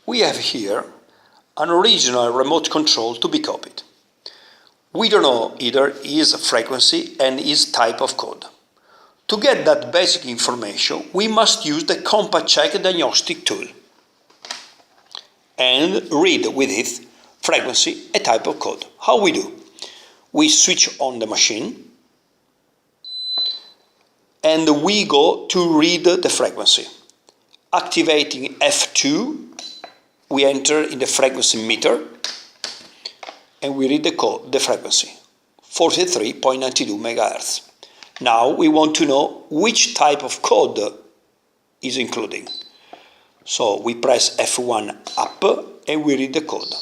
we have here an original remote control to be copied. We don't know either his frequency and his type of code. To get that basic information, we must use the compact check diagnostic tool and read with it frequency and type of code. How we do? We switch on the machine and we go to read the frequency. Activating F2, we enter in the frequency meter and we read the code, the frequency, 43.92 MHz. Now we want to know which type of code is including. So we press F1 up and we read the code.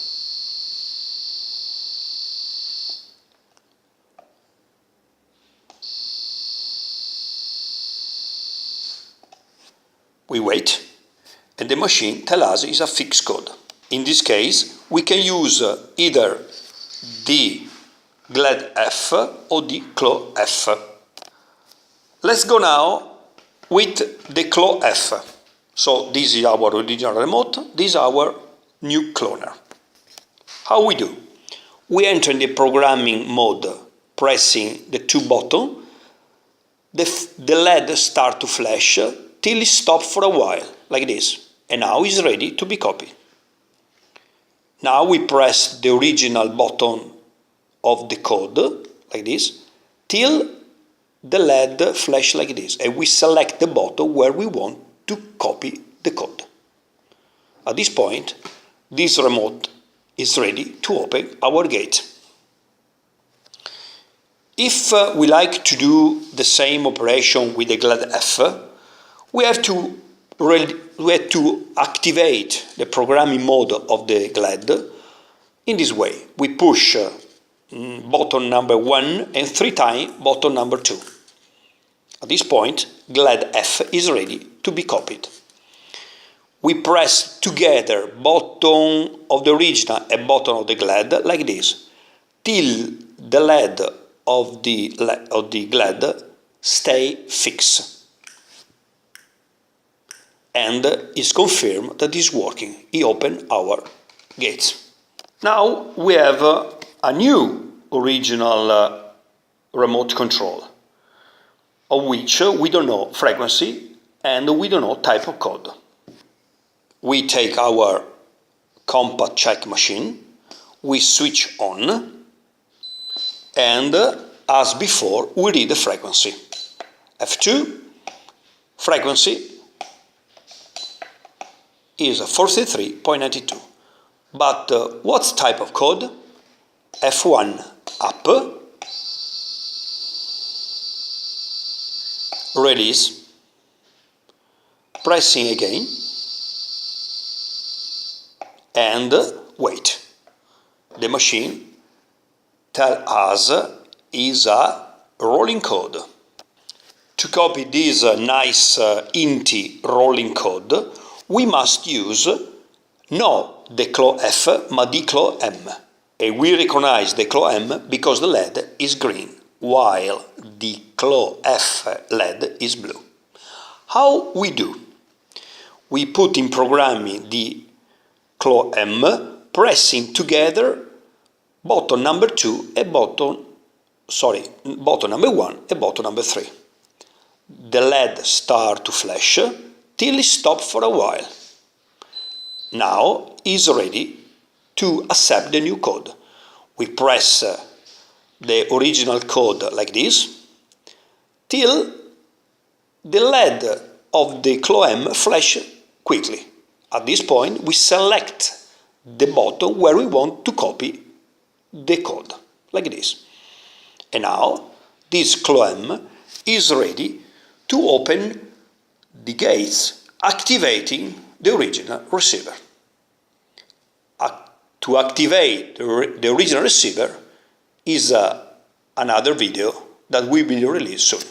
We wait, and the machine tells us it's a fixed code. In this case, we can use either the GLAD F or the CLO F. Let's go now with the CLO F. So this is our original remote, this is our new cloner. How we do? We enter in the programming mode, pressing the two buttons. The LED starts to flash till it stops for a while, like this, and now it's ready to be copied. Now we press the original button of the code, like this, till the LED flash like this, and we select the button where we want to copy the code. At this point, this remote is ready to open our gate. If we like to do the same operation with the GLAD F, we have to activate the programming mode of the GLAD in this way. We push button number 1 and 3 times button number 2. At this point, GLAD F is ready to be copied. We press together button of the original and button of the GLAD like this, till the LED of the GLAD stay fixed. And is confirmed that it's working. He opened our gates. Now we have a new original remote control, of which we don't know frequency and we don't know type of code. We take our compact check machine, we switch on, and as before, we read the frequency. F2, frequency is 43.92. But what's type of code? F1 up, release, pressing again, and wait. The machine tells us is a rolling code. To copy this nice inti rolling code, we must use not the CLO F, but the CLO M. And we recognize the CLO M because the LED is green, while the CLO F LED is blue. How we do? We put in programming the CLO M, pressing together button number 2 and button number 1 and button number 3. The LED starts to flash till it stops for a while. Now is ready to accept the new code. We press the original code like this till the LED of the CLO M flash quickly. At this point, we select the button where we want to copy the code, like this. And now this CLO M is ready to open the gates, activating the original receiver. To activate the original receiver is another video that will be released soon.